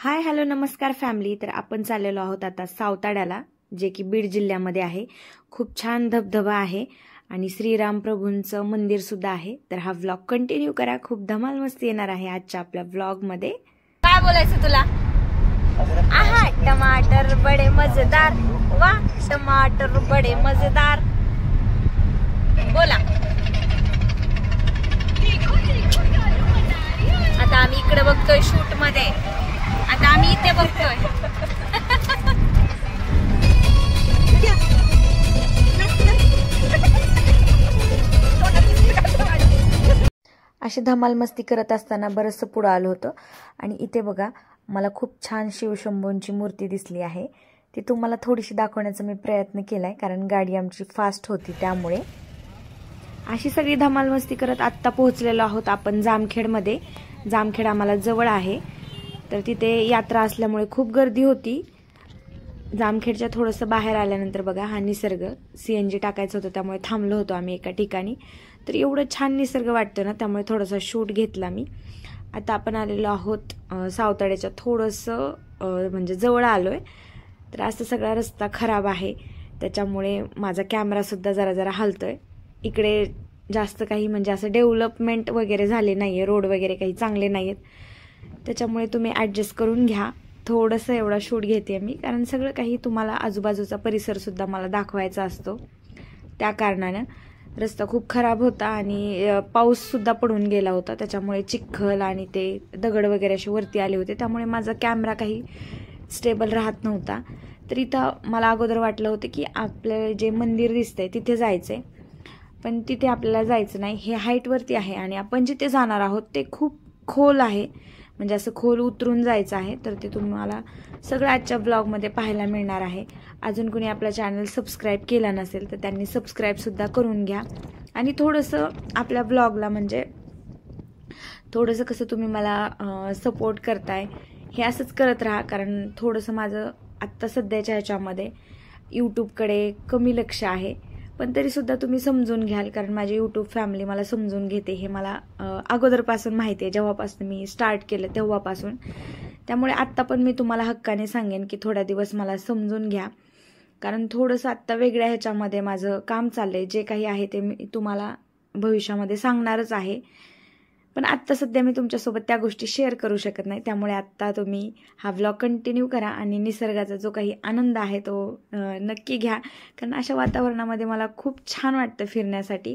Hi hello नमस्कार family. तर आपण चाललेलो आहोत आता सावताड्याला, जे की बीड जिल्ह्यामध्ये आहे। खूप छान धबधबा आहे आणि श्रीराम प्रभूंचं मंदिर सुद्धा आहे। तर हा व्लॉग कंटिन्यू करा, खूप धमाल मस्ती येणार आहे आजच्या आपल्या व्लॉग मध्ये। काय बोलायचं तुला? आहा टमाटर बडे मजेदार, वा टमाटर बडे मजेदार, बोला। आता आम्ही इकडे बघतोय शूट मध्ये, आता आम्ही इथे बघतोय। अशी धमाल मस्ती करत असताना बरंचसं पुढं आलं होतं आणि इथे बघा मला खूप छान शिवशंभूंची मूर्ती दिसली आहे। ती तुम्हाला थोडीशी दाखवण्याचा मी प्रयत्न केलाय, कारण गाडी आमची फास्ट होती त्यामुळे। अशी सगळी धमाल मस्ती करत आत्ता पोहोचलेलो आहोत आपण जामखेडमध्ये। जामखेड आम्हाला जवळ आहे, तर तिथे यात्रा असल्यामुळे खूप गर्दी होती। जामखेडच्या थोडंसं बाहेर आल्यानंतर बघा हा निसर्ग, CNG टाकायचं होतं त्यामुळे थांबलो होतो आम्ही एका ठिकाणी। तर एवढं छान निसर्ग वाटतं ना, त्यामुळे थोडासा शूट घेतला मी। आता आपण आलेलो आहोत सावताड्याच्या थोडंसं म्हणजे जवळ आलोय। तर असं सगळा रस्ता खराब आहे, त्याच्यामुळे माझा कॅमेरासुद्धा जरा जरा हलतोय। इकडे जास्त काही म्हणजे असं डेव्हलपमेंट वगैरे झाले नाहीये, रोड वगैरे काही चांगले नाहीयेत, त्याच्यामुळे तुम्ही ॲडजस्ट करून घ्या। थोडंसं एवढा शूट घेते मी, कारण सगळं काही तुम्हाला आजूबाजूचा परिसरसुद्धा मला दाखवायचा असतो। त्या कारणानं रस्ता खूप खराब होता आणि पाऊससुद्धा पडून गेला होता, त्याच्यामुळे चिखल आणि ते दगड वगैरे असे वरती आले होते, त्यामुळे माझा कॅमेरा काही स्टेबल राहत नव्हता। तर इथं मला अगोदर वाटलं होतं की आपलं जे मंदिर दिसतंय तिथे जायचंय, पण तिथे आपल्याला जायचं नाही। हे हाईटवरती आहे आणि आपण जिथे जाणार आहोत ते खूप खोल आहे, म्हणजे असं खोल उतरून जायचं आहे। तर ते तुम्हाला सगळं आजच्या ब्लॉगमध्ये पाहायला मिळणार आहे। अजून कोणी आपला चॅनल सबस्क्राईब केला नसेल तर त्यांनी सबस्क्राईबसुद्धा करून घ्या। आणि थोडंसं आपल्या ब्लॉगला म्हणजे थोडंसं कसं तुम्ही मला सपोर्ट करताय हे असंच करत राहा, कारण थोडंसं माझं आत्ता सध्याच्या ह्याच्यामध्ये यूट्यूबकडे कमी लक्ष आहे। पण तरीसुद्धा तुम्ही समजून घ्याल, कारण माझी यूट्यूब फॅमिली मला समजून घेते हे मला अगोदरपासून माहिती आहे, जेव्हापासून मी स्टार्ट केलं तेव्हापासून। त्यामुळे आत्ता पण मी तुम्हाला हक्काने सांगेन की थोडा दिवस मला समजून घ्या, कारण थोडंसं आत्ता वेगळ्या ह्याच्यामध्ये माझं काम चाललंय। जे काही आहे ते मी तुम्हाला भविष्यामध्ये सांगणारच आहे, पण आत्ता सध्या मी तुमच्यासोबत त्या गोष्टी शेअर करू शकत नाही। त्यामुळे आत्ता तुम्ही हा व्लॉग कंटिन्यू करा आणि निसर्गाचा जो काही आनंद आहे तो नक्की घ्या, कारण अशा वातावरणामध्ये मला खूप छान वाटतं फिरण्यासाठी।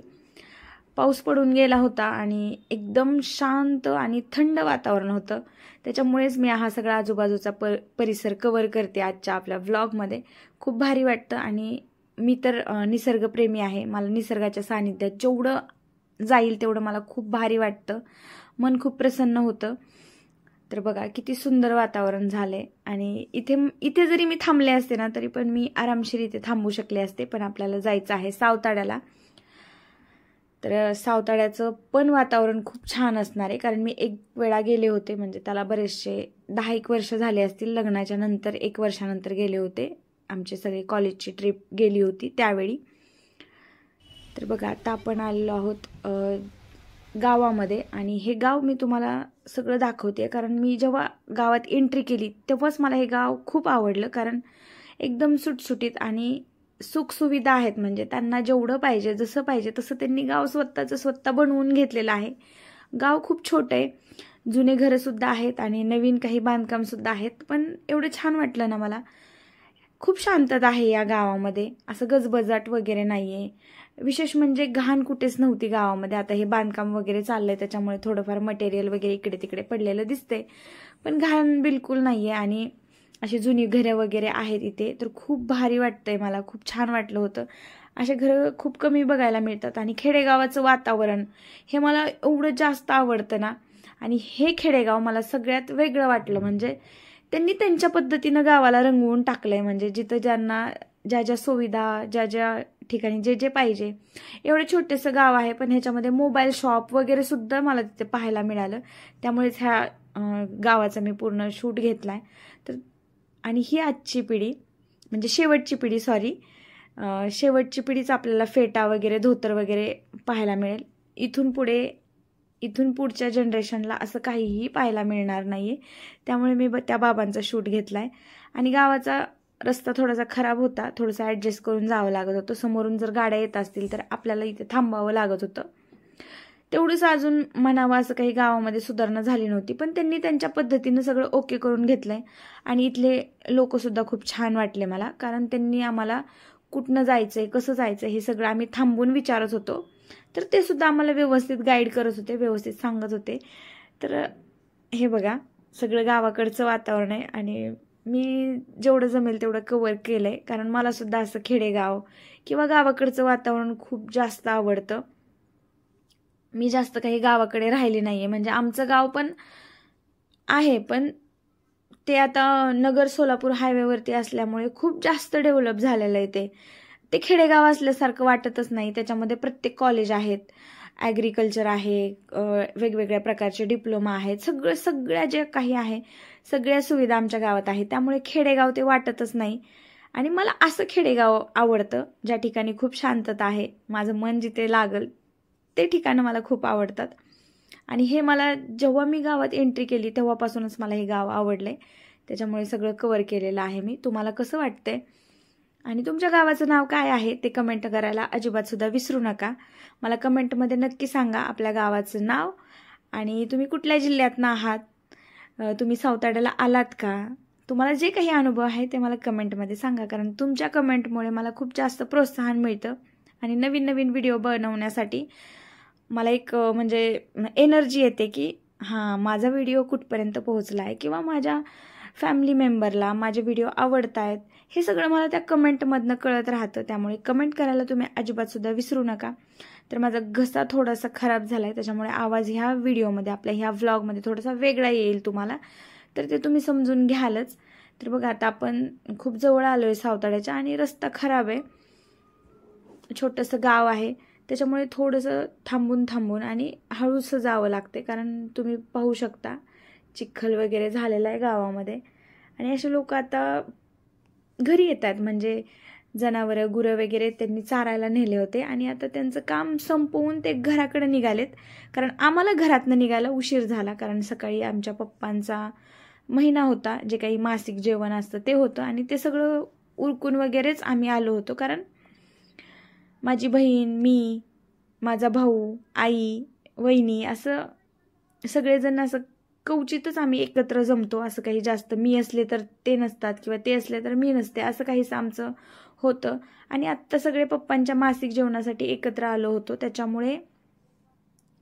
पाऊस पडून गेला होता आणि एकदम शांत आणि थंड वातावरण होतं, त्याच्यामुळेच मी हा सगळा आजूबाजूचा परिसर कव्हर करते आजच्या आपल्या व्लॉगमध्ये। खूप भारी वाटतं आणि मी तर निसर्गप्रेमी आहे, मला निसर्गाच्या सानिध्यात जेवढं जाईल तेवढं मला खूप भारी वाटतं, मन खूप प्रसन्न होतं। तर बघा किती सुंदर वातावरण झालंय आणि इथे जरी मी थांबले असते ना तरी पण मी आरामशीर इथे थांबू शकले असते, पण आपल्याला जायचं आहे सावताड्याला। तर सावताड्याचं पण वातावरण खूप छान असणार आहे, कारण मी एक वेळा गेले होते, म्हणजे त्याला बरेचसे 10-1 वर्ष झाले असतील, लग्नाच्या नंतर 1 वर्षानंतर गेले होते। आमचे सगळे कॉलेजची ट्रिप गेली होती त्यावेळी। तर बघा आता आपण आलेलो आहोत गावामध्ये आणि हे गाव मी तुम्हाला सगळं दाखवते, कारण मी जेव्हा गावात एंट्री केली तेव्हाच मला हे गाव खूप आवडलं, कारण एकदम सुटसुटीत आणि सुखसुविधा आहेत। म्हणजे त्यांना जेवढं पाहिजे जसं पाहिजे तसं त्यांनी गाव स्वतः बनवून घेतलेलं आहे। गाव खूप छोटं आहे, जुने घरंसुद्धा आहेत आणि नवीन काही बांधकामसुद्धा आहेत, पण एवढं छान वाटलं ना मला। खूप शांतता आहे या गावामध्ये, असं गजबजाट वगैरे नाहीये। विशेष म्हणजे घाण कुठेच नव्हती गावामध्ये। आता हे बांधकाम वगैरे चाललंय त्याच्यामुळे थोडंफार मटेरियल वगैरे इकडे तिकडे पडलेलं दिसतंय, पण घाण बिलकुल नाहीये आणि अशी जुनी घरं वगैरे आहेत इथे। तर खूप भारी वाटतंय मला, खूप छान वाटलं होतं। असे घरं खूप कमी बघायला मिळतात आणि खेडेगावाचं वातावरण हे मला एवढं जास्त आवडतं ना। आणि हे खेडेगाव मला सगळ्यात वेगळं वाटलं, म्हणजे त्यांनी त्यांच्या पद्धतीनं गावाला रंगवून टाकलंय। म्हणजे जिथं ज्यांना ज्या ज्या सुविधा, ज्या ज्या ठिकाणी जे जे पाहिजे, एवढं छोटंसं गाव आहे, पण ह्याच्यामध्ये मोबाईल शॉप वगैरे सुद्धा मला तिथे पाहायला मिळालं, त्यामुळेच ह्या गावाचा मी पूर्ण शूट घेतलाय। तर आणि ही आजची पिढी म्हणजे शेवटची पिढी, शेवटची पिढीच आपल्याला फेटा वगैरे धोतर वगैरे पाहायला मिळेल। इथून पुढे इथून पुढच्या जनरेशनला असं काहीही पाहायला मिळणार नाही आहे. त्यामुळे मी त्या बाबांचा शूट घेतला आहे. आणि गावाचा रस्ता थोडासा खराब होता, थोडंसं ॲडजस्ट करून जावं लागत होतं. समोरून जर गाड्या येत असतील तर आपल्याला इथे थांबावं लागत होतं. तेवढंच अजून म्हणावं असं काही गावामध्ये सुधारणा झाली नव्हती, पण त्यांनी त्यांच्या पद्धतीनं सगळं ओके करून घेतलंय. आणि इथले लोकसुद्धा खूप छान वाटले मला, कारण त्यांनी आम्हाला कुठनं जायचंय, कसं जायचं हे सगळं आम्ही थांबून विचारत होतो, तर ते सुद्धा आम्हाला व्यवस्थित गाईड करत होते, व्यवस्थित सांगत होते. तर हे बघा सगळं गावाकडचं वातावरण आहे आणि मी जेवढं जमेल तेवढं कव्हर केलंय, कारण मला सुद्धा असं खेडेगाव किंवा गावाकडचं वातावरण खूप जास्त आवडतं. मी जास्त काही गावाकडे राहिले नाहीये, म्हणजे आमचं गाव पण आहे, पण ते आता नगर सोलापूर हायवेवरती असल्यामुळे खूप जास्त डेव्हलप झालेलं आहे. ते खेडेगाव असल्यासारखं वाटतच नाही. त्याच्यामध्ये प्रत्येक कॉलेज आहेत, ॲग्रिकल्चर आहे, वेगवेगळ्या प्रकारचे डिप्लोमा आहेत, सगळ्या जे काही आहे सगळ्या सुविधा आमच्या गावात आहेत. त्यामुळे खेडेगाव ते वाटतच नाही. आणि मला असं खेडेगाव आवडतं ज्या ठिकाणी खूप शांतता आहे, माझं मन जिथे लागल ते ठिकाणं मला खूप आवडतात. आणि हे मला जेव्हा मी गावात एंट्री केली तेव्हापासूनच मला हे गाव आवडलंय. त्याच्यामुळे सगळं कव्हर केलेलं आहे मी. तुम्हाला कसं वाटतंय आणि तुमच्या गावाचं नाव काय आहे ते कमेंट करायला अजिबात सुद्धा विसरू नका. मला कमेंटमध्ये नक्की सांगा आपल्या गावाचं नाव आणि तुम्ही कुठल्या जिल्ह्यातनं आहात, तुम्ही सावताड्याला आलात का, तुम्हाला जे काही अनुभव आहे ते मला कमेंटमध्ये सांगा, कारण तुमच्या कमेंटमुळे मला खूप जास्त प्रोत्साहन मिळतं आणि नवीन नवीन व्हिडिओ बनवण्यासाठी मला एक म्हणजे एनर्जी येते की हां माझा व्हिडिओ कुठपर्यंत पोहोचला आहे किंवा माझ्या फॅमिली मेंबरला माझे व्हिडिओ आवडत आहेत, हे सगळं मला त्या कमेंटमधनं कळत राहतं. त्यामुळे कमेंट करायला तुम्ही अजिबातसुद्धा विसरू नका. तर माझा घसा थोडासा खराब झाला आहे, त्याच्यामुळे आवाज ह्या व्हिडिओमध्ये आपल्या ह्या व्लॉगमध्ये थोडासा वेगळा येईल तुम्हाला, तर ते तुम्ही समजून घ्यालच. तर बघा आता आपण खूप जवळ आलो आहे सावताड्याच्या आणि रस्ता खराब आहे, छोटंसं गाव आहे, त्याच्यामुळे थोडंसं थांबून आणि हळूच जावं लागते, कारण तुम्ही पाहू शकता चिखल वगैरे झालेला आहे गावामध्ये. आणि असे लोक आता घरी येतात, म्हणजे जनावरं गुरं वगैरे त्यांनी चारायला नेले होते आणि आता त्यांचं काम संपवून ते घराकडे निघालेत. कारण आम्हाला घरातनं निघायला उशीर झाला, कारण सकाळी आमच्या पप्पांचा महिना होता, जे काही मासिक जेवण असतं ते होतं आणि ते सगळं उरकून वगैरेच आम्ही आलो होतो. कारण माझी बहीण, मी, माझा भाऊ, आई, वहिनी असं सगळेजण असं कवचितच आम्ही एकत्र जमतो. असं काही जास्त मी असले तर ते नसतात किंवा ते असले तर मी नसते, असं काहीच आमचं होतं. आणि आत्ता सगळे पप्पांच्या मासिक जेवणासाठी एकत्र आलो होतो, त्याच्यामुळे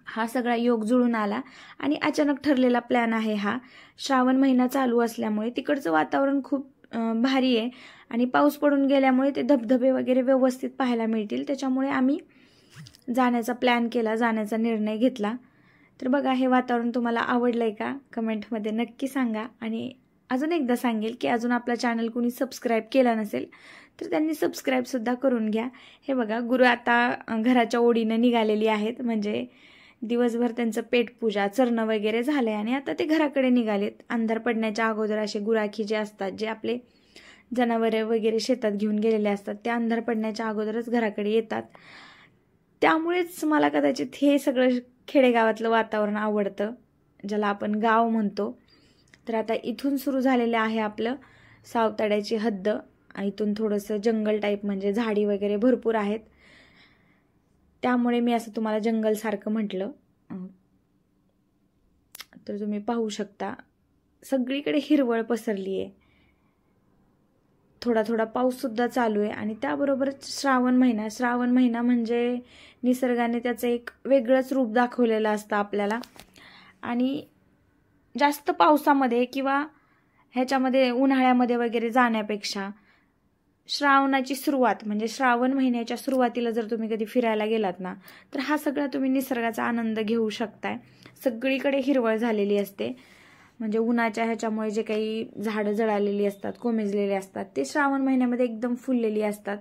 हा सगळा योग जुळून आला आणि अचानक ठरलेला प्लॅन आहे हा. श्रावण महिना चालू असल्यामुळे तिकडचं वातावरण खूप भारी आहे आणि पाऊस पडून गेल्यामुळे ते धबधबे वगैरे व्यवस्थित पाहायला मिळतील, त्याच्यामुळे आम्ही जाण्याचा प्लॅन केला, जाण्याचा निर्णय घेतला. तर बघा हे वातावरण तुम्हाला आवडलंय का कमेंटमध्ये नक्की सांगा. आणि अजून एकदा सांगेल की अजून आपला चॅनल कुणी सबस्क्राईब केला नसेल तर त्यांनी सबस्क्राईबसुद्धा करून घ्या. हे बघा गुरु आता घराच्या ओढीनं निघालेली आहेत, म्हणजे दिवसभर त्यांचं पेटपूजा चरणं वगैरे झाले आणि आता ते घराकडे निघालेत. अंधार पडण्याच्या अगोदर असे गुराखी जे असतात, जे आपले जनावरे वगैरे शेतात घेऊन गेलेले असतात, ते अंधार पडण्याच्या अगोदरच घराकडे येतात. त्यामुळेच मला कदाचित हे सगळं खेडेगावातलं वातावरण आवडतं, ज्याला आपण गाव म्हणतो. तर आता इथून सुरू झालेलं आहे आपलं सावताड्याची हद्द. इथून थोडंसं जंगल टाईप, म्हणजे झाडी वगैरे भरपूर आहेत, त्यामुळे मी असं तुम्हाला जंगलसारखं म्हटलं. तर तुम्ही पाहू शकता सगळीकडे हिरवळ पसरली आहे, थोडा थोडा पाऊससुद्धा चालू आहे आणि त्याबरोबरच श्रावण महिना म्हणजे निसर्गाने त्याचं एक वेगळंच रूप दाखवलेलं असतं आपल्याला. आणि जास्त पावसामध्ये किंवा ह्याच्यामध्ये उन्हाळ्यामध्ये वगैरे जाण्यापेक्षा श्रावणाची सुरुवात, म्हणजे श्रावण महिन्याच्या सुरुवातीला जर तुम्ही कधी फिरायला गेलात ना, तर हा सगळा तुम्ही निसर्गाचा आनंद घेऊ शकताय. सगळीकडे हिरवळ झालेली असते, म्हणजे उन्हाच्या ह्याच्यामुळे जे काही झाडं जळालेली असतात, कोमेजलेली असतात, ते श्रावण महिन्यामध्ये एकदम फुललेली असतात.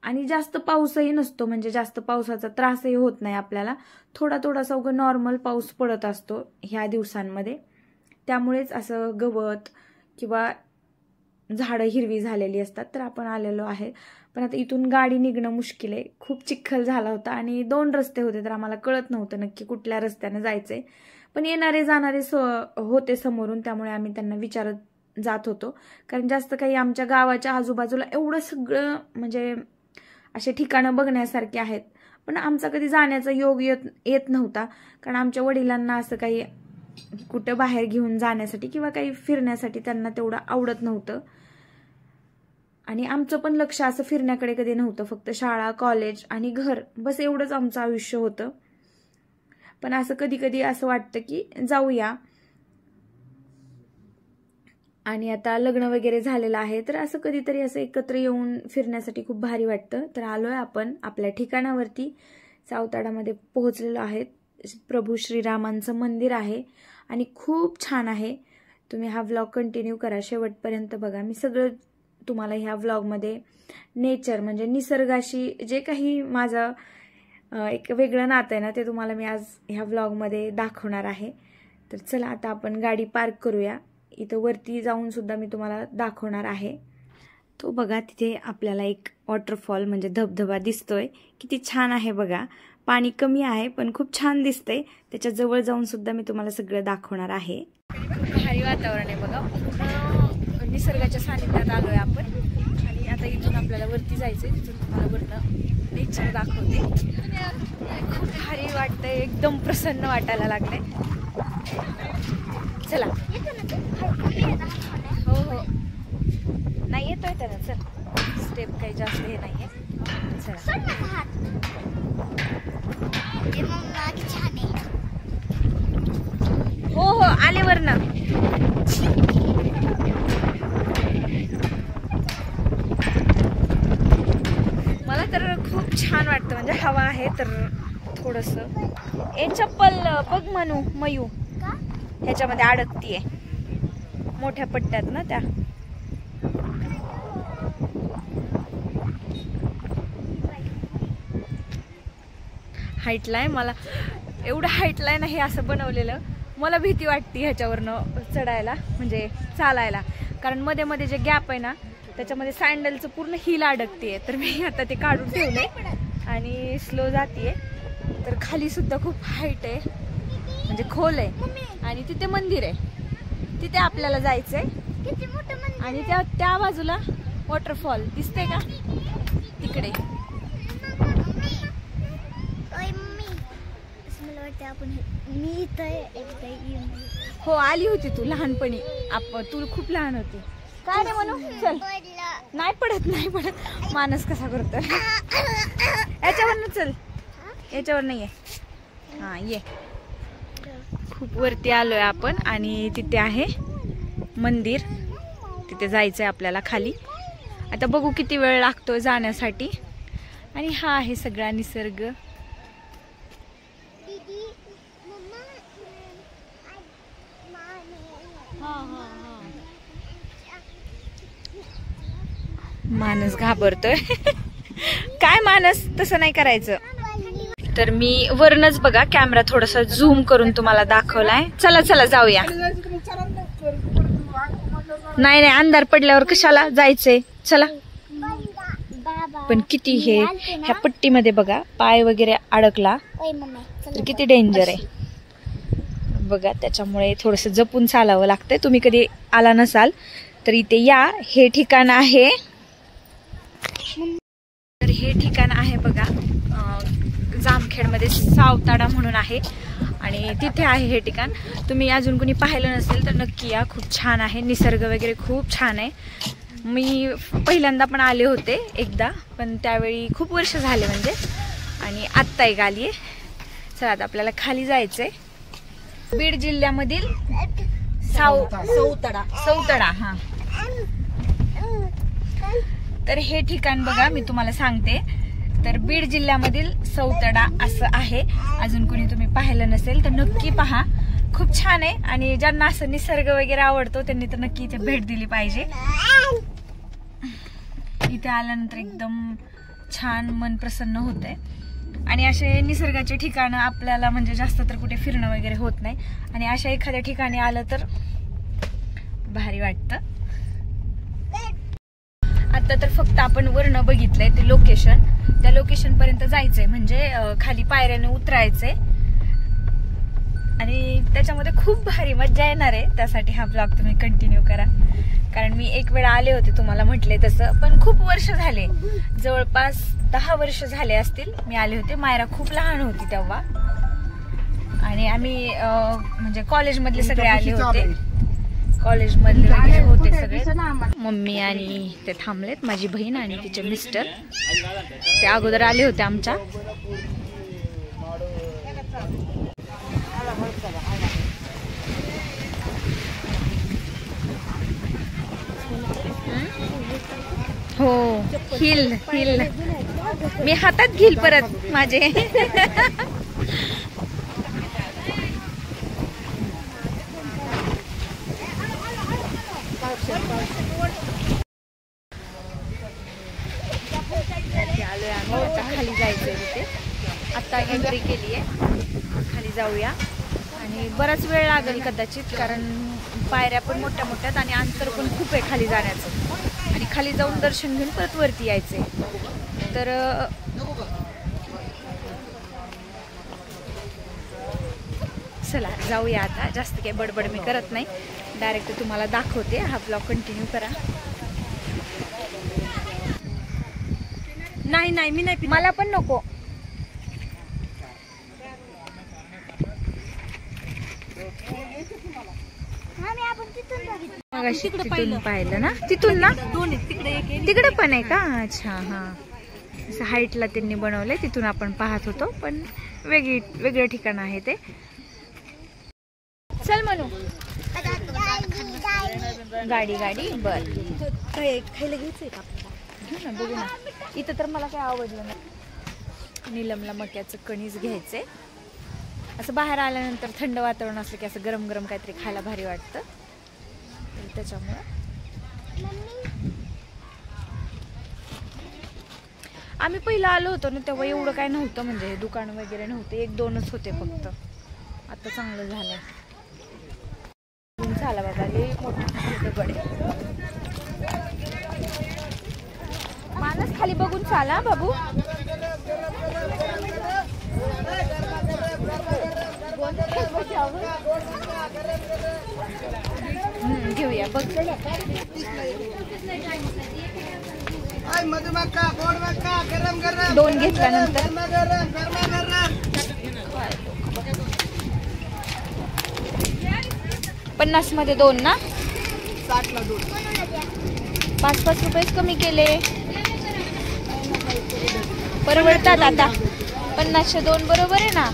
आणि जास्त पाऊसही नसतो, म्हणजे जास्त पावसाचा त्रासही होत नाही आपल्याला. थोडासा उगा नॉर्मल पाऊस पडत असतो ह्या दिवसांमध्ये, त्यामुळेच असं गवत किंवा झाडं हिरवी झालेली असतात. तर आपण आलेलो आहे, पण आता इथून गाडी निघणं मुश्किल आहे. खूप चिखल झाला होता आणि 2 रस्ते होते, तर आम्हाला कळत नव्हतं नक्की कुठल्या रस्त्याने जायचंय. पण येणारे जाणारे होते समोरून, त्यामुळे आम्ही त्यांना विचारत जात होतो. कारण जास्त काही आमच्या गावाच्या आजूबाजूला एवढं सगळं म्हणजे असे ठिकाणं बघण्यासारखे आहेत, पण आमचा कधी जाण्याचा योग येत नव्हता. कारण आमच्या वडिलांना असं काही कुठं बाहेर घेऊन जाण्यासाठी किंवा काही फिरण्यासाठी त्यांना तेवढं आवडत नव्हतं. आणि आमचं पण लक्ष असं फिरण्याकडे कधी नव्हतं. फक्त शाळा, कॉलेज आणि घर, बस एवढंच आमचं आयुष्य होतं. पण असं कधी कधी असं वाटतं की जाऊया. आणि आता लग्न वगैरे झालेलं आहे, तर असं कधीतरी असं एकत्र येऊन फिरण्यासाठी खूप भारी वाटतं. तर आलोय आपण आपल्या ठिकाणावरती. सावताडामध्ये पोहोचलेलो आहे. प्रभू श्रीरामांचं मंदिर आहे आणि खूप छान आहे. तुम्ही हा व्लॉग कंटिन्यू करा, शेवटपर्यंत बघा. मी सगळं तुम्हाला ह्या व्लॉगमध्ये नेचर म्हणजे निसर्गाशी जे काही माझं एक वेगळं नातं आहे ना, ते तुम्हाला मी आज ह्या व्लॉगमध्ये दाखवणार आहे. तर चला आता आपण गाडी पार्क करूया. इथं वरती जाऊन सुद्धा मी तुम्हाला दाखवणार आहे. तो बघा, तिथे आपल्याला एक वॉटरफॉल म्हणजे धबधबा दिसतोय. किती छान आहे बघा. पाणी कमी आहे पण खूप छान दिसतंय. त्याच्या जवळ जाऊन सुद्धा मी तुम्हाला सगळं दाखवणार आहे. भारी वातावरण आहे बघा. पूर्ण निसर्गाच्या सानिध्यात आलोय आपण. आणि आता इथून आपल्याला वरती जायचंय. तिथून तुम्हाला वरनं नेचर दाखवते. खूप भारी वाटतंय, एकदम प्रसन्न वाटायला लागलंय. चला. हो हो, नाही येतोय त्याला. चल, स्टेप काही जास्त हे नाहीये. चला. हो हो, आले वरनं. मला तर खूप छान वाटतं. म्हणजे हवा आहे तर थोडस. ए चप्पल बघ मनू, मयू ह्याच्यामध्ये अडकतीये. मोठ्या पट्ट्यात ना त्या. हाईटला आहे. मला एवढं हाईटला आहे ना हे असं बनवलेलं. मला भीती वाटते ह्याच्यावरनं चढायला म्हणजे चालायला. कारण मध्ये मध्ये जे गॅप आहे ना त्याच्यामध्ये सँडलचं पूर्ण हील अडकते. तर मी आता ते काढून ठेवले आणि स्लो जातीये. तर खाली सुद्धा खूप हाईट आहे म्हणजे खोल आहे. आणि तिथे मंदिर आहे, तिथे आपल्याला जायचंय. आणि त्या बाजूला वॉटरफॉल दिसते का तिकडे. हो, आली होती तू लहानपणी. तू खूप लहान होती. काय रे म्हणू. चल. नाही पडत, नाही पडत. मानस कसा करतोय. याच्यावर चल, याच्यावर नाहीये. हा ये. खूप वरती आलोय आपण आणि तिथे आहे मंदिर. तिथे जायचंय आपल्याला खाली. आता बघू किती वेळ लागतो जाण्यासाठी. आणि हा आहे सगळा निसर्ग. मानस घाबरतोय. काय मानस, तसं नाही करायचं. तर मी वरनच बघा कॅमेरा थोडासा झूम करून तुम्हाला दाखवलाय. चला चला जाऊया. नाही नाही, अंधार पडल्यावर कशाला जायचंय. चला. पण किती हे ह्या पट्टीमध्ये बघा पाय वगैरे अडकला तर किती डेंजर आहे बघा. त्याच्यामुळे थोडस जपून चालावं लागतंय. तुम्ही कधी आला नसाल तर इथे या. हे ठिकाण आहे. तर हे ठिकाण आहे बघा जामखेडमध्ये सावताडा म्हणून आहे. आणि तिथे आहे हे ठिकाण. तुम्ही अजून कोणी पाहिलं नसेल तर नक्की या. खूप छान आहे. निसर्ग वगैरे खूप छान आहे. मी पहिल्यांदा पण आले होते एकदा, पण त्यावेळी खूप वर्ष झाले म्हणजे. आणि आत्ता एक आली आहे. चला आता आपल्याला खाली जायचंय. बीड जिल्ह्यामधील सावताडा. हा, तर हे ठिकाण बघा मी तुम्हाला सांगते. तर बीड जिल्ह्यामधील सावताडा असं आहे. अजून कोणी तुम्ही पाहिलं नसेल तर नक्की पहा. खूप छान आहे. आणि ज्यांना असं निसर्ग वगैरे आवडतो त्यांनी तर नक्की इथे भेट दिली पाहिजे. इथे आल्यानंतर एकदम छान मन प्रसन्न होतंय. आणि असे निसर्गाचे ठिकाणं आपल्याला म्हणजे जास्त तर कुठे फिरणं वगैरे होत नाही. आणि अशा एखाद्या ठिकाणी आलं तर भारी वाटतं. आता तर फक्त आपण वरनं बघितलंय ते लोकेशन, त्या लोकेशन पर्यंत जायचंय, म्हणजे खाली पायऱ्याने उतरायचंय आणि त्याच्यामध्ये खूप भारी मज्जा येणार आहे. त्यासाठी हा ब्लॉग तुम्ही कंटिन्यू करा, कारण मी एक वेळा आले होते तुम्हाला म्हटले तसं, पण खूप वर्ष झाले, जवळपास 10 वर्ष झाले असतील मी आले होते. मायरा खूप लहान होती तेव्हा आणि आम्ही म्हणजे कॉलेजमधले सगळे आले होते, कॉलेजमधले वगैरे होते सगळे. मम्मी आणि ते थांबलेत, माझी बहीण आणि तिचे मिस्टर ते अगोदर आले होते आमच्या. हो, हिल हिल मी हातात घेईल परत माझे. आलोय आम्ही आता, खाली जायचंय तिथे, आता एंट्री केली आहे, खाली जाऊया. आणि बराच वेळ लागेल कदाचित, कारण पायऱ्या पण मोठ्या मोठ्यात आणि अंतर पण खूप आहे खाली जाण्याचं, आणि खाली जाऊन दर्शन घेऊन परत वरती यायचंय. तर चला जाऊया आता. जास्त काही बडबड मी करत नाही, डायरेक्ट तुम्हाला दाखवते. हा ब्लॉग कंटिन्यू करा. नाही नाही मी नाही, मला पण नको. तिथून पाहिलं ना, तिथून ना, तिकडे पण आहे का? अच्छा, हा, असं हाईटला त्यांनी बनवलंय, तिथून आपण पाहत होतो, पण वेगळं ठिकाण आहे ते. चल म्हणू, गाडी बर खायला घ्यायचंय का ना, बघू ना. इथं तर मला काय आवडलं नाही. नीलमला मक्याचं कणीस घ्यायचंय. असं बाहेर आल्यानंतर थंड वातावरण असलं की असं गरम गरम काहीतरी खायला भारी वाटतं, त्याच्यामुळं. आम्ही पहिला आलो होतो ना तेव्हा एवढं काय नव्हतं, म्हणजे दुकान वगैरे नव्हते, 1-2च होते फक्त. आता चांगलं झालंय. झाला बाबा, लई मोठं दगड आहे. मानस खाली बघून चाला बाबू. घेऊया बघ. दोन घेतल्यानंतर 50 मध्ये 2 ना, 60 ला 2. 5-5 रुपयेच कमी केले, परवडतात आता. 50चे 2 बरोबर आहे ना.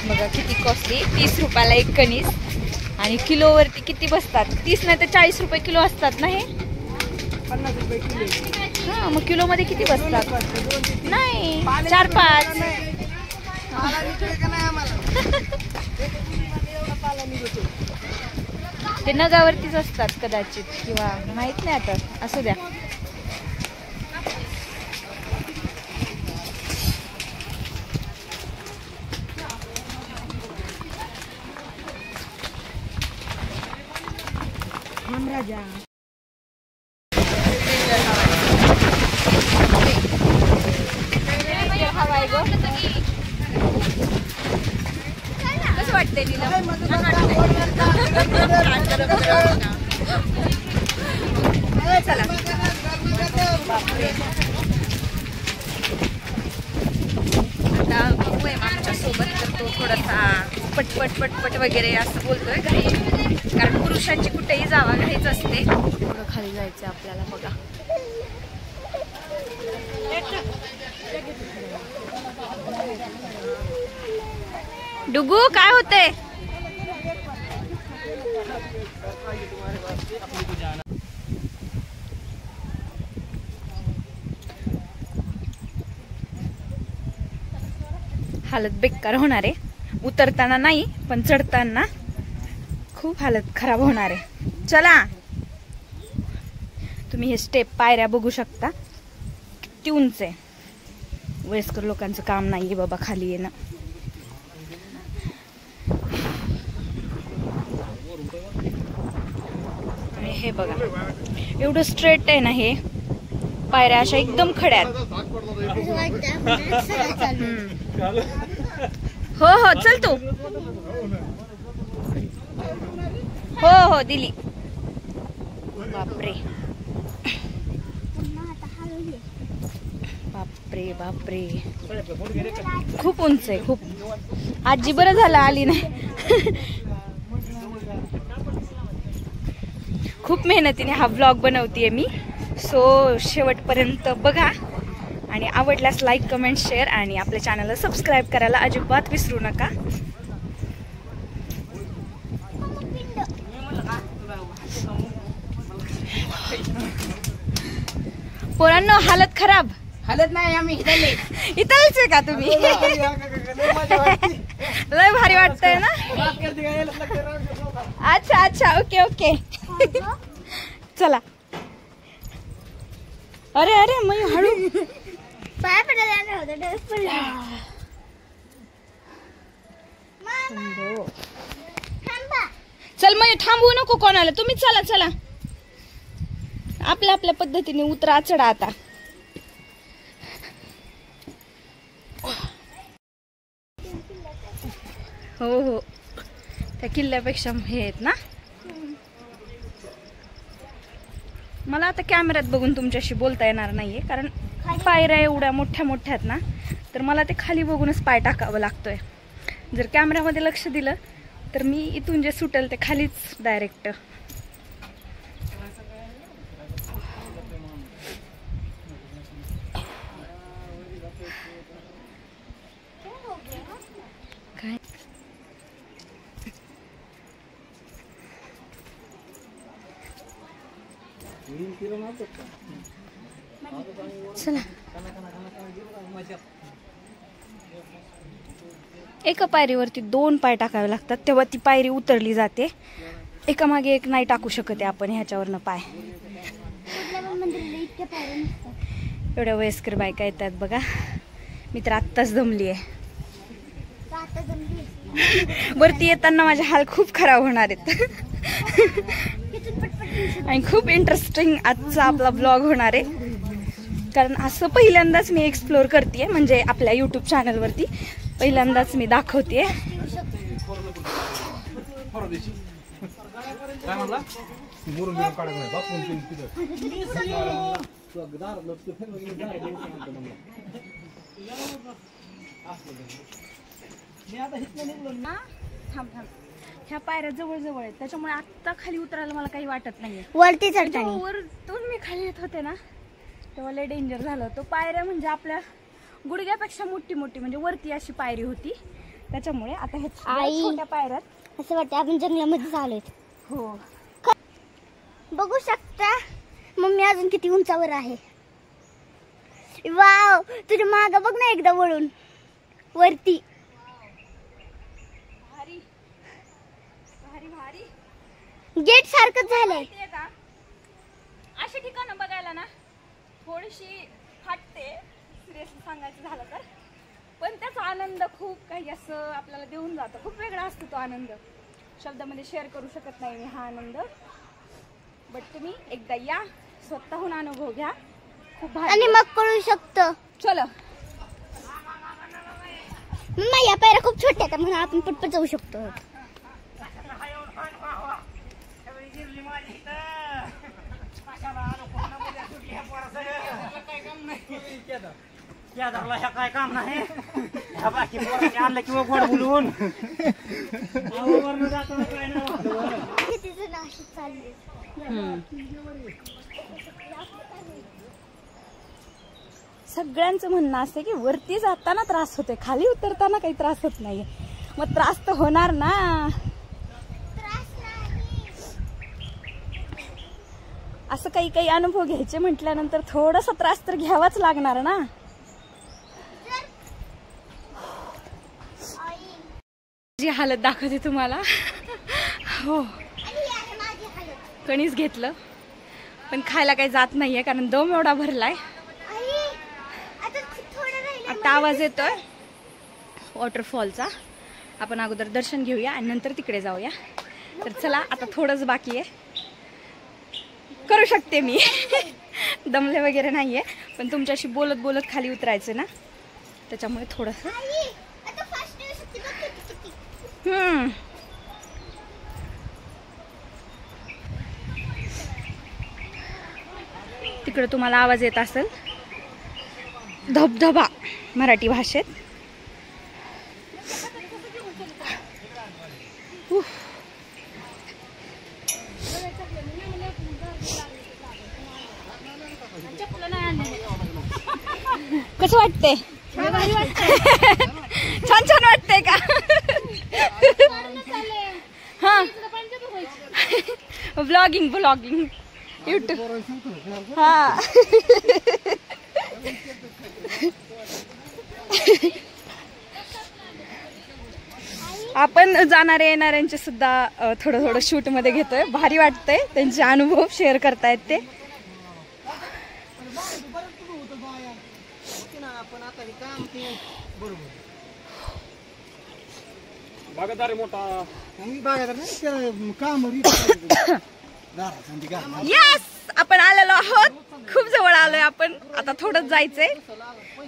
बघा किती कॉस्टली, 30 रुपयाला एक कणीस. आणि किलोवरती किती बसतात? 30 नाही तर 40 रुपये किलो असतात ना हे. 50 रुपये किलो. हा, मग किलो मध्ये किती बसतात? नाही, 4-5. ते नगावरतीच असतात कदाचित, किंवा माहित नाही आता, असू द्या. राजा हवाय ग. कसं वाटतंय तिला? चला बापरे. आता बघू आहे आमच्या सोबत, तर तो थोडासा पटपट वगैरे असं बोलतोय घाई, कारण पुरुषांची कुठेही जावा घाईच असते. थोडं खाली जायचं आपल्याला. बघा डुगू काय होते? हालत बेकार होणार आहे. उतरताना नाही पण चढताना खूप हालत खराब होणार आहे. चला, तुम्ही हे स्टेप पायऱ्या बघू शकता किती उंच आहे. वयस्कर लोकांचं काम नाहीये बाबा खाली येणं. हे बघा एवढं स्ट्रेट आहे ना, हे पायऱ्या अशा एकदम खड्यात. हो हो चल तू. हो हो दिली. बापरे बापरे बापरे, खूप उंच आहे खूप. आजी बरं झालं आली नाही. खूप मेहनतीने हा व्लॉग बनवतेय मी. सो शेवटपर्यंत बघा आणि आवडल्यास लाईक कमेंट शेअर आणि आपल्या चॅनलला सबस्क्राईब करायला अजिबात विसरू नका. पोरांनो हालत खराब. हालत नाही, आम्ही इथलच आहे का तुम्ही? लय भारी वाटतंय ना. अच्छा अच्छा ओके ओके. चला. अरे अरे मग हळू. चल मग थांबवू नको कोणाला. तुम्ही चला चला आपल्या आपल्या पद्धतीने उतरा चढा आता. हो हो त्या किल्ल्यापेक्षा हे आहेत ना. मला आता कॅमेऱ्यात बघून तुमच्याशी बोलता येणार नाहीये, कारण पायऱ्या एवढ्या मोठ्या मोठ्या आहेत ना, तर मला ते खाली बघूनच पाय टाकावं लागतोय. जर कॅमेऱ्यामध्ये लक्ष दिलं तर मी इथून जे सुटेल ते खालीच डायरेक्ट. काय चला. एका पायरीवरती 2 पाय टाकावे लागतात, तेव्हा ती पायरी उतरली जाते. एका मागे एक नाही टाकू शकत आपण ह्याच्यावरनं पाय. एवढ्या वयस्कर बायका येतात बघा. मी तर आत्ताच दमली आहे. वरती येताना माझे हाल खूप खराब होणार आहेत. आणि खूप इंटरेस्टिंग आजचा आपला ब्लॉग होणार आहे, कारण असं पहिल्यांदाच मी एक्सप्लोर करते. म्हणजे आपल्या यूट्यूब चॅनलवरती पहिल्यांदाच मी दाखवते. ह्या पायऱ्या जवळ जवळ आहेत, त्याच्यामुळे आता खाली उतरायला मला काही वाटत नाहीये. वरती चढताना वरतून मी खाली येत होते ना, तेव्हा लय डेंजर झालं. तो पायऱ्या म्हणजे आपल्या गुडघ्यापेक्षा मोठी मोठी, म्हणजे वरती अशी पायरी होती. त्याच्यामुळे आता हे छोट्या पायऱ्यात असं वाटतं आपण जंगलामध्ये आलोय. हो बघू शकता मम्मी अजून किती उंचावर आहे. वाव, तुझ्या माग बघ ना एकदा वळून वरती. भारी भारी भारी गेट सारखंच झालंय. अशी ठिकाणं बघायला ना थोडीशी फाटते, सिरियसली सांगायचं झालं तर. पण त्याचा आनंद खूप काही असं आपल्याला देऊन जातो. खूप वेगळा असतो तो आनंद, शब्दामध्ये शेअर करू शकत नाही मी हा आनंद. बट तुम्ही एकदा या, स्वतःहून अनुभव घ्या. खूप भारी आणि मग कळू शकतो. चलो या पायऱ्या खूप छोट्या आहेत म्हणून आपण पटपट जाऊ शकतो. काय काम नाही आणलं किंवा गोड बोलून सगळ्यांचं म्हणणं असतं की वरती जाताना त्रास होते, खाली उतरताना काही त्रास होत नाही. मग त्रास तर होणार ना. असं काही काही अनुभव घ्यायचे म्हटल्यानंतर थोडासा त्रास तर घ्यावाच लागणार ना. जी हालत दाखवते तुम्हाला. हो कणीस घेतलं पण खायला काही जात नाहीये, कारण दम एवढा भरलाय. आता आवाज येतोय वॉटरफॉलचा. आपण अगोदर दर्शन घेऊया आणि नंतर तिकडे जाऊया. तर चला आता थोडंच बाकी आहे. करू शकते मी. दमले वगैरे नाहीये, पण तुमच्याशी बोलत बोलत खाली उतरायचं ना, त्याच्यामुळे थोडंसं. तिकडे तुम्हाला आवाज येत असेल धबधबा मराठी भाषेत. कसं वाटतंय? छान छान वाटतंय का? हा, ब्लॉगिंग युट्यूब. हा. आपण जाणारे येणाऱ्यांचे सुद्धा थोडं शूट मध्ये घेतोय. भारी वाटतंय, त्यांचे अनुभव शेअर करतायत ते. यस, आपण आलेलो आहोत, खूप जवळ आलोय आपण. आता थोडंच जायचंय.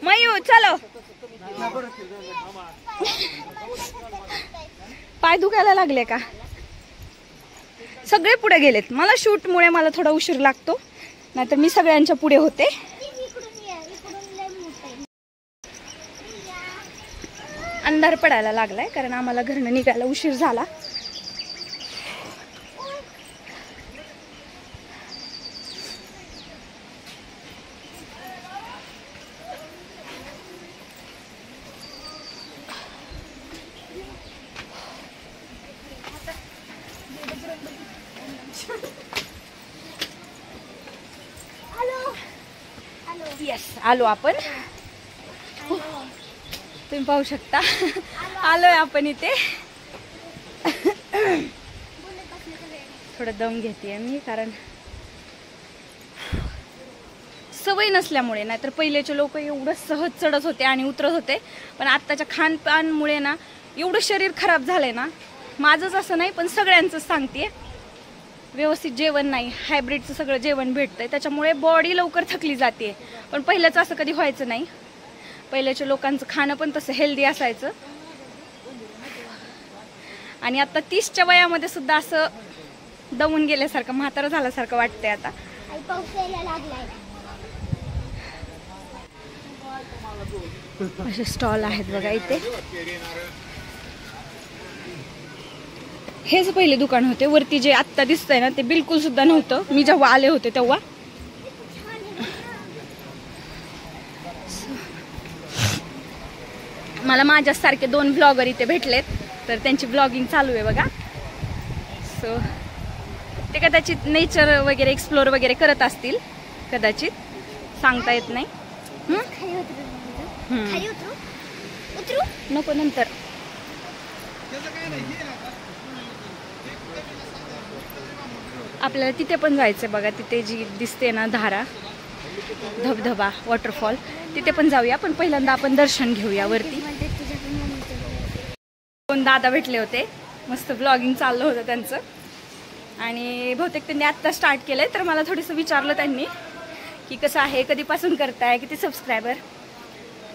मयू चलो. पाय दुखायला लागले का? सगळे पुढे गेलेत. मला शूट मुळे मला थोडा उशीर लागतो, नाहीतर मी सगळ्यांच्या पुढे होते. अंधार पडायला लागलाय कारण आम्हाला घरनं निघायला उशीर झाला. येस, आलो आपण. तुम्ही पाहू शकता, आलोय आपण इथे. थोडं दम घेते मी, कारण सवय नसल्यामुळे. नाहीतर पहिलेचे लोक एवढं सहज चढत होते आणि उतरत होते, पण आत्ताच्या खानपानमुळे ना एवढं शरीर खराब झालंय ना. माझंच असं नाही, पण सगळ्यांचंच सांगते. व्यवस्थित जेवण नाही, हायब्रिडचं सगळं जेवण भेटतंय, त्याच्यामुळे बॉडी लवकर थकली जाते. पण पहिल्याचं असं कधी व्हायचं नाही. पहिल्याच्या लोकांचं खाणं पण तसं हेल्दी असायचं. आणि आता 30च्या वयामध्ये सुद्धा असं दमून गेल्यासारखं, म्हातारं झाल्यासारखं वाटतंय आता. असे स्टॉल आहेत बघा इथे. हेच पहिले दुकान होते. वरती जे आत्ता दिसतंय ना, ते बिलकुल सुद्धा नव्हतं मी जेव्हा आले होते तेव्हा. मला माझ्यासारखे 2 ब्लॉगर इथे भेटलेत, तर त्यांची ब्लॉगिंग चालू आहे बघा. सो ते कदाचित नेचर वगैरे एक्सप्लोर वगैरे करत असतील, कदाचित, सांगता येत नाही. नको, नंतर. आपल्याला तिथे पण जायचं बघा. तिथे जी दिसते ना धारा, धबधबा, वॉटरफॉल, तिथे पण जाऊया. पण पहिल्यांदा आपण दर्शन घेऊया वरती. 2 दादा भेटले होते, मस्त ब्लॉगिंग चाललं होतं त्यांचं. आणि बहुतेक त्यांनी आत्ता स्टार्ट केलंय, तर मला थोडंसं विचारलं त्यांनी की कसं आहे, कधीपासून करताय, किती सबस्क्रायबर.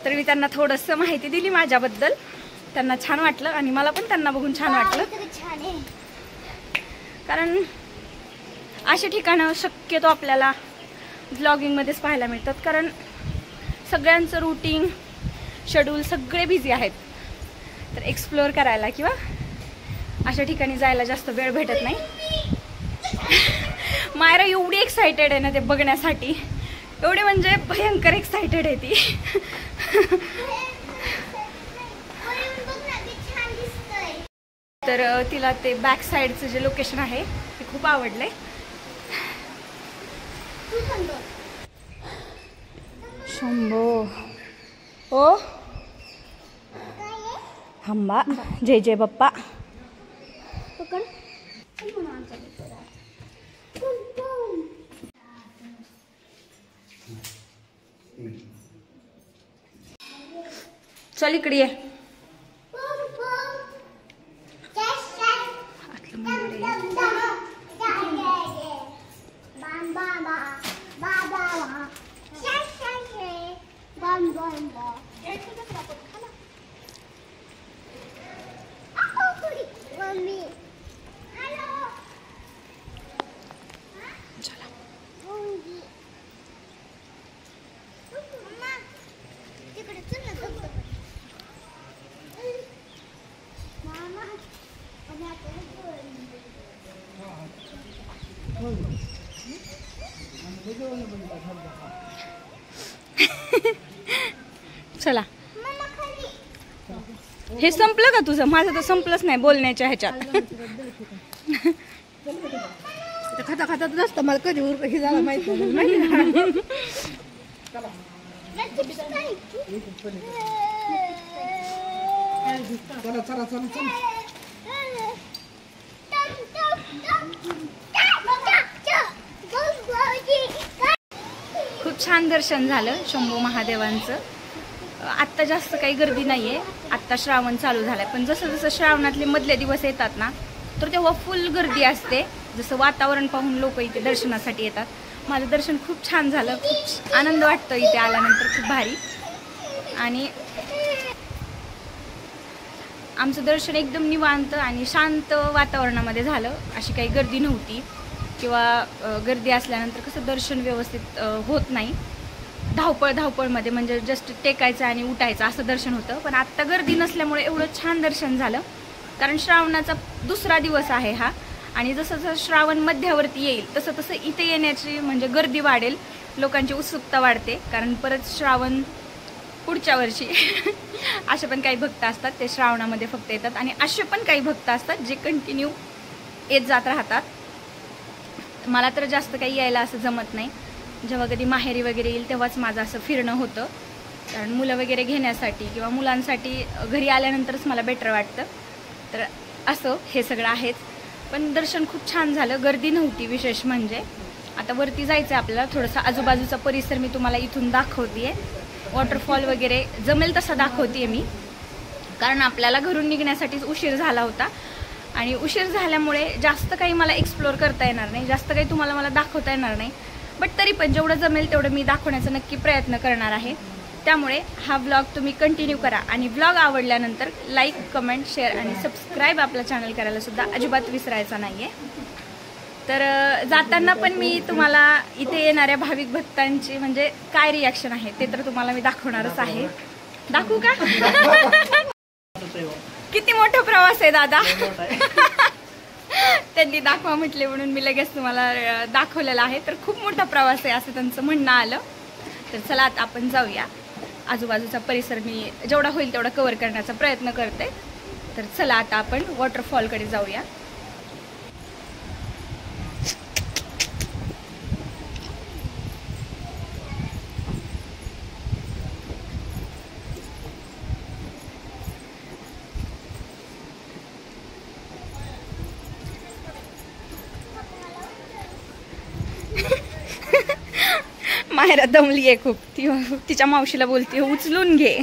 तर मी त्यांना थोडंसं माहिती दिली माझ्याबद्दल. त्यांना छान वाटलं आणि मला पण त्यांना बघून छान वाटलं. कारण अशा ठिकाणं शक्यतो आपल्याला ब्लॉगिंगमध्येच पाहायला मिळतात. कारण सगळ्यांचं रुटीन, शेड्यूल सगळे बिझी आहेत. तर एक्सप्लोअर करायला किंवा अशा ठिकाणी जायला जास्त वेळ भेटत नाही. मायरा एवढी एक्सायटेड आहे ना ते बघण्यासाठी, एवढी म्हणजे भयंकर एक्सायटेड आहे ती. तर तिला ते बॅक साईडचं जे लोकेशन आहे ते खूप आवडलंय. शंभो ओ हंबा, जय जय बाप्पा. चल इकडे ये. हे संपलं का तुझं? माझं तर संपलंच नाही बोलण्याच्या ह्याच्यात. खाता खाता नसतं मला कधी हे झालं माहिती नाही. चला चला चला चला. खूप छान दर्शन झालं शंभू महादेवांचं. आत्ता जास्त काही गर्दी नाहीये, आत्ता श्रावण चालू झालाय. पण जसं जसं श्रावणातले मधले दिवस येतात ना, तर तेव्हा फुल गर्दी असते. जसं वातावरण पाहून लोक इथे दर्शनासाठी येतात. माझं दर्शन खूप छान झालं, खूप आनंद वाटतो इथे आल्यानंतर, खूप भारी. आणि आमचं दर्शन एकदम निवांत आणि शांत वातावरणामध्ये झालं. अशी काही गर्दी नव्हती, किंवा गर्दी असल्यानंतर कसं दर्शन व्यवस्थित होत नाही. धावपळमध्ये म्हणजे जस्ट टेकायचं आणि उठायचं असं दर्शन होतं. पण आत्ता गर्दी नसल्यामुळे एवढं छान दर्शन झालं. कारण श्रावणाचा दुसरा दिवस आहे हा, आणि जसं जसं श्रावण मध्यावरती येईल तसं तसं इथे येण्याची म्हणजे गर्दी वाढेल, लोकांची उत्सुकता वाढते. कारण परत श्रावण पुढच्या वर्षी असे पण काही भक्त असतात ते श्रावणामध्ये फक्त येतात, आणि असे पण काही भक्त असतात जे कंटिन्यू येत जात राहतात. मला तर जास्त काही यायला असं जमत नाही. जेव्हा कधी माहेरी वगैरे येईल तेव्हाच माझं असं फिरणं होतं. कारण मुलं वगैरे घेण्यासाठी किंवा मुलांसाठी घरी आल्यानंतरच मला बेटर वाटतं. तर असं हे सगळं आहेच. पण दर्शन खूप छान झालं, गर्दी नव्हती विशेष म्हणजे. आता वरती जायचं आहे आपल्याला. थोडंसं आजूबाजूचा परिसर मी तुम्हाला इथून दाखवते. वॉटरफॉल वगैरे जमेल तसा दाखवते मी, कारण आपल्याला घरून निघण्यासाठीच उशीर झाला होता. आणि उशीर झाल्यामुळे जास्त काही मला एक्सप्लोअर करता येणार नाही, जास्त काही तुम्हाला मला दाखवता येणार नाही. बट तरी पण जेवढं जमेल तेवढं मी दाखवण्याचा नक्की प्रयत्न करणार आहे. त्यामुळे हा व्लॉग तुम्ही कंटिन्यू करा. आणि व्लॉग आवडल्यानंतर लाईक, कमेंट, शेअर आणि सबस्क्राईब आपल्या चॅनल करायला सुद्धा अजिबात विसरायचा नाही आहे. तर जाताना पण मी तुम्हाला इथे येणाऱ्या भाविक भक्तांची म्हणजे काय रिॲक्शन आहे ते तर तुम्हाला मी दाखवणारच आहे. दाखवू का? किती मोठा प्रवास आहे दादा. त्यांनी दाखवा म्हटले म्हणून मी लगेच तुम्हाला दाखवलेला आहे. तर खूप मोठा प्रवास आहे असं त्यांचं म्हणणं आलं. तर चला आता आपण जाऊया. आजूबाजूचा परिसर मी जेवढा होईल तेवढा कव्हर करण्याचा प्रयत्न करते. तर चला आता आपण वॉटरफॉलकडे जाऊया. माहेरा दमली आहे खूप. ती तिच्या मावशीला बोलते उचलून घे.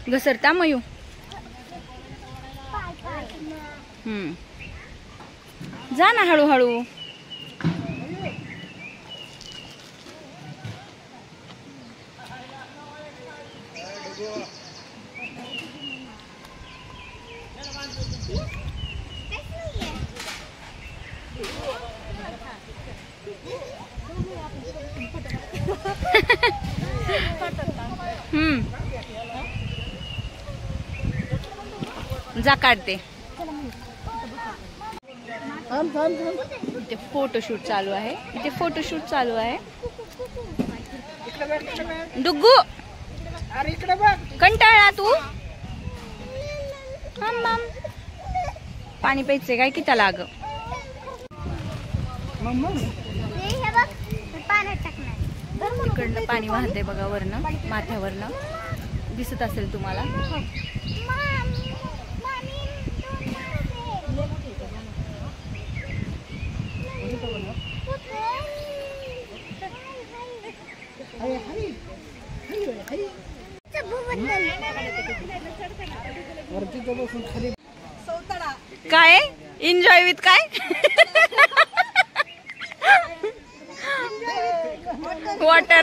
घसरता मयू. जा ना हळूहळू. जा काढते. इथे फोटोशूट चालू आहे. इथे फोटोशूट चालू आहे. डुग्गू कंटाळला तू? पाणी प्यायचंय काय की त्याला? अगं तिकडनं पाणी वाहते बघा वरनं, माथ्यावरनं दिसत असेल तुम्हाला. काय एन्जॉय विथ काय? वॉटर.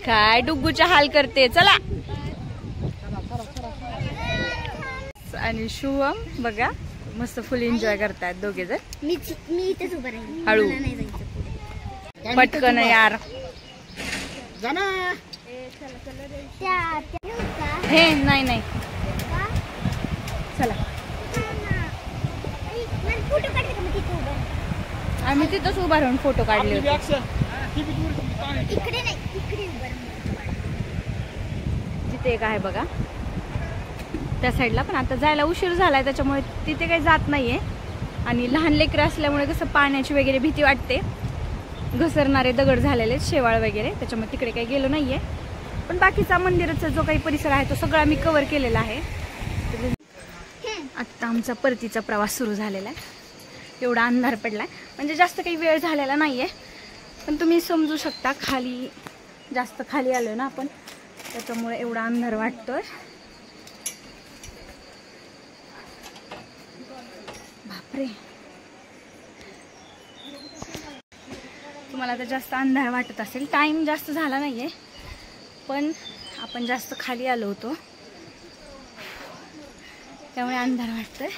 काय डुग्गूचा हाल करते. चला आणि शुभम बघा मस्त फुल एन्जॉय करतायत दोघे जण. मी इथेच उभा राहील. हळू. मला नाही जायचं पुढे. पटकन यार. हे नाही नाही चला फोटो काढते का? मग तिथे उभा आम्ही तिथंच उभा राहून फोटो काढले होते. इकडे नाही, इकडे उभा राहून. तिथे एक आहे बघा त्या साईडला, पण आता जायला उशीर झालाय त्याच्यामुळे तिथे काही जात नाहीये. आणि लहान लेकरं असल्यामुळे कसं पाण्याची वगैरे भीती वाटते, घसरणारे दगड झालेले शेवाळ वगैरे, त्याच्यामुळे तिकडे काही गेलो नाहीये. पण बाकीचा मंदिराचा जो काही परिसर आहे तो सगळा मी कव्हर केलेला आहे. आत्ता आमचा परतीचा प्रवास सुरू झालेला आहे. एवढा अंधार पडलाय, म्हणजे जास्त काही वेळ झालेला नाहीये, पण तुम्ही समजू शकता खाली जास्त खाली आलोय ना आपण, त्याच्यामुळे एवढा अंधार वाटतोय. बापरे, तुम्हाला तर जास्त अंधार वाटत असेल. टाइम जास्त झाला नाहीये, पण आपण जास्त खाली आलो होतो त्यामुळे अंधार वाटतोय.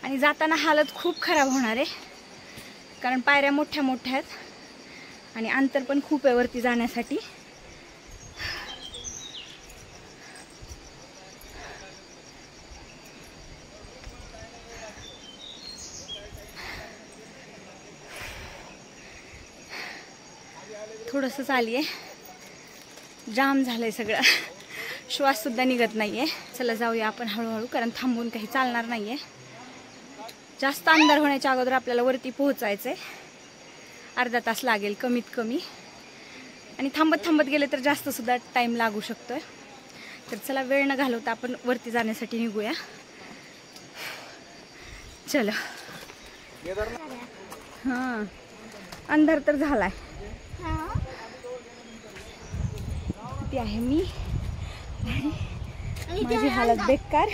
आणि जाताना हालत खूप खराब होणार आहे, कारण पायऱ्या मोठ्या मोठ्या आहेत आणि अंतर पण खूप आहे वरती जाण्यासाठी. थोडंसं चालली आहे, जाम झालंय सगळं, श्वास सुद्धा निघत नाहीये. चला जाऊया आपण हळूहळू, कारण थांबून काही चालणार नाहीये. जास्त अंधार होण्याच्या अगोदर आपल्याला वरती पोहोचायचंय. अर्धा तास लागेल कमीत कमी, आणि थांबत थांबत गेले तर जास्त सुद्धा टाइम लागू शकतोय. तर चला वेळ न घालवता आपण वरती जाण्यासाठी निघूया. चला. हां, अंधार तर झालाय. ती आहे मी, माझी हालत बेकार.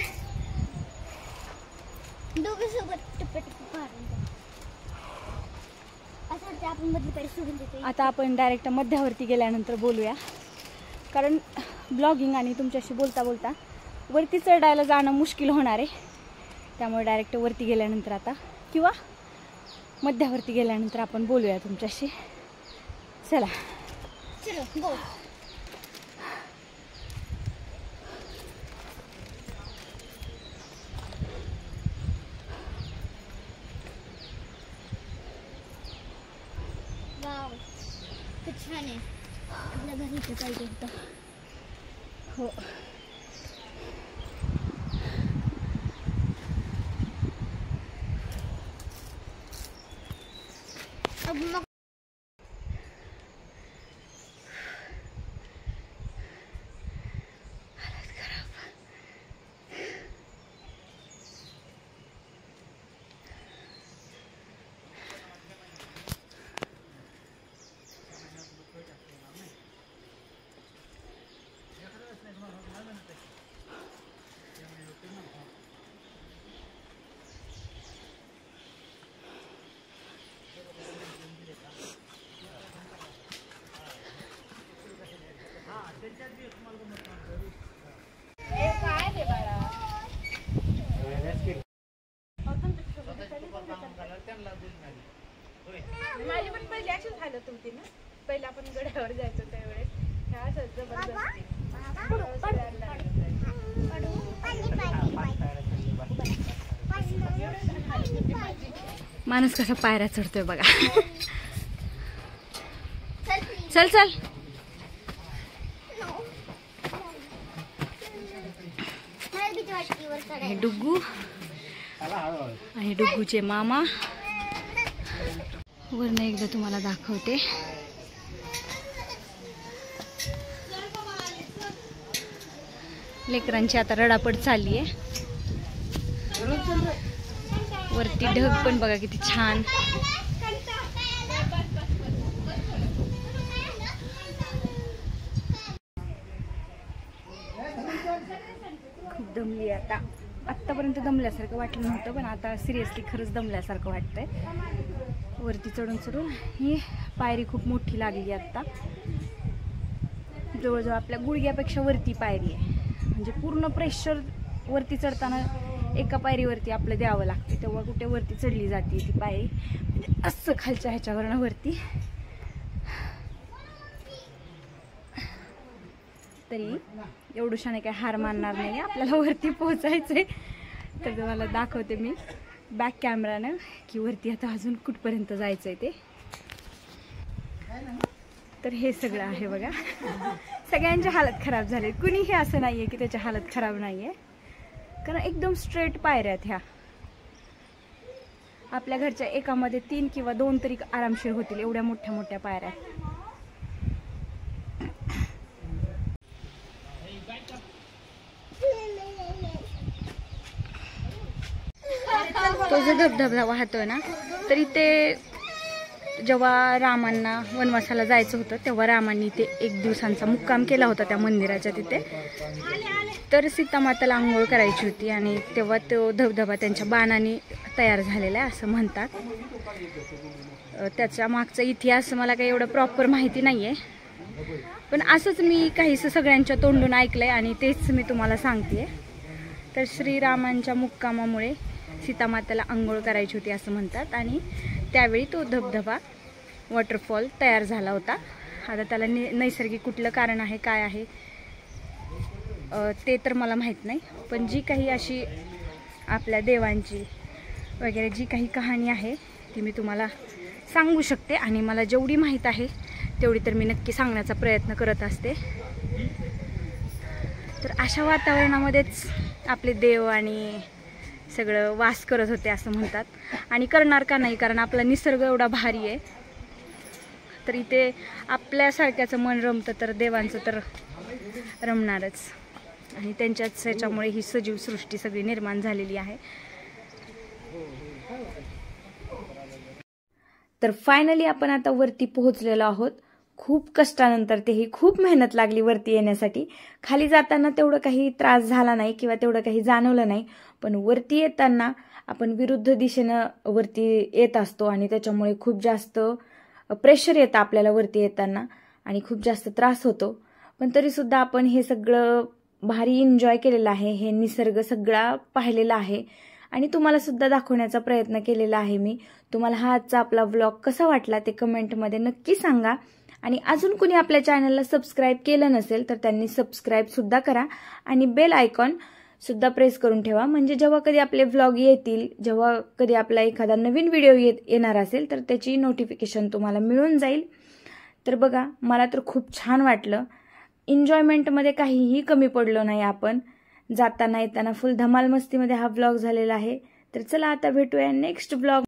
आता आपण डायरेक्ट मध्यावरती गेल्यानंतर बोलूया, कारण ब्लॉगिंग आणि तुमच्याशी बोलता बोलता वरती चढायला जाणं मुश्किल होणार आहे. त्यामुळे डायरेक्ट वरती गेल्यानंतर आता, किंवा मध्यावरती गेल्यानंतर आपण बोलूया तुमच्याशी. चला. छान आहे, आपल्या घरी इथे पाहिजे होतं. हो, मग माझी पण पहिली अशीच हालत होती ना, पहिला आपण गड्यावर जायचो त्यावेळेस ह्या असंच जबरदस्ती. माणूस कसा पायऱ्या चढतोय बघा. चल चल. हे डुग्गू आणि डुग्गूचे मामा. वरनं एकदा तुम्हाला दाखवते. लेकरांची आता रडापड चालली आहे. वरती ढग पण बघा किती छान. खूप दमली आता. आत्तापर्यंत दमल्यासारखं वाटलं नव्हतं, पण आता सिरियसली खरंच दमल्यासारखं वाटतंय. वरती चढून चढून ही पायरी खूप मोठी लागली आत्ता. जवळजवळ आपल्या गुडघ्यापेक्षा वरती पायरी आहे, म्हणजे पूर्ण प्रेशर वरती चढताना एका पायरीवरती आपलं द्यावं लागते, तेव्हा कुठे वरती चढली जाते ती पायरी. म्हणजे असं खालच्या ह्याच्यावरनं वरती. तरी एवढूशाने काही हार मानणार नाही, आपल्याला वरती पोहोचायचंय. तर तुम्हाला दाखवते मी बॅक कॅमेरानं की वरती आता अजून कुठपर्यंत जायचंय ते. तर हे सगळं आहे बघा. सगळ्यांची हालत खराब झाली, कुणीही असं नाहीये की त्याची हालत खराब नाहीये, कारण एकदम स्ट्रेट पायऱ्या आहेत ह्या. आपल्या घरच्या एकामध्ये 3 किंवा 2 तरी आरामशीर होतील, एवढ्या मोठ्या मोठ्या पायऱ्या. तो जो धबधबा वाहतोय ना, तरी ते जेव्हा रामांना वनवासाला जायचं होतं तेव्हा रामांनी ते 1 दिवसांचा मुक्काम केला होता त्या मंदिराच्या तिथे. तर सीतामाताला आंघोळ करायची होती आणि तेव्हा तो धबधबा त्यांच्या बाणाने तयार झालेला आहे असं म्हणतात. त्याच्या मागचा इतिहास मला काही एवढं प्रॉपर माहिती नाही आहे, पण असंच मी काहीसं सगळ्यांच्या तोंडून ऐकलंय आणि तेच मी तुम्हाला सांगते. तर श्रीरामांच्या मुक्कामामुळे सीतामाताला आंघोळ करायची होती असं म्हणतात आणि त्यावेळी तो धबधबा वॉटरफॉल तयार झाला होता. आता त्याला नैसर्गिक कुठलं कारण आहे काय आहे ते तर मला माहीत नाही, पण जी काही अशी आपल्या देवांची वगैरे जी काही कहाणी आहे ती मी तुम्हाला सांगू शकते आणि मला जेवढी माहीत आहे तेवढी तर मी नक्की सांगण्याचा प्रयत्न करत असते. तर अशा वातावरणामध्येच आपले देव आणि सगळं वास करत होते असं म्हणतात, आणि करणार का नाही, कारण आपला निसर्ग एवढा भारी आहे. तर इथे आपल्यासारख्याचं मन रमतं तर देवांचं तर रमणारच, आणि त्यांच्याच ह्याच्यामुळे ही सजीव सृष्टी सगळी निर्माण झालेली आहे. तर फायनली आपण आता वरती पोहोचलेलो आहोत. खूप कष्टानंतर, तेही खूप मेहनत लागली वरती येण्यासाठी. खाली जाताना तेवढं काही त्रास झाला नाही किंवा तेवढं काही जाणवलं नाही, पण वरती येताना आपण विरुद्ध दिशेनं वरती येत असतो आणि त्याच्यामुळे खूप जास्त प्रेशर येतं आपल्याला वरती येताना आणि खूप जास्त त्रास होतो. पण तरीसुद्धा आपण हे सगळं भारी एन्जॉय केलेलं आहे, हे निसर्ग सगळा पाहिलेला आहे आणि तुम्हाला सुद्धा दाखवण्याचा प्रयत्न केलेला आहे मी. तुम्हाला हा आजचा आपला व्लॉग कसा वाटला ते कमेंटमध्ये नक्की सांगा. आणि अजून कुणी आपल्या चॅनलला सबस्क्राईब केलं नसेल तर त्यांनी सबस्क्राईब सुद्धा करा आणि बेल आयकॉन सुद्धा प्रेस करून ठेवा, म्हणजे जेव्हा कधी आपले व्लॉग येतील, जेव्हा कधी आपला एखादा नवीन व्हिडिओ येणार असेल तर त्याची नोटिफिकेशन तुम्हाला मिळून जाईल. तर बघा, मला तर खूप छान वाटलं. एन्जॉयमेंटमध्ये काहीही कमी पडलो नाही आपण. जाताना येताना फुल धमाल मस्तीमध्ये हा व्लॉग झालेला आहे. तर चला आता भेटूया नेक्स्ट व्लॉग.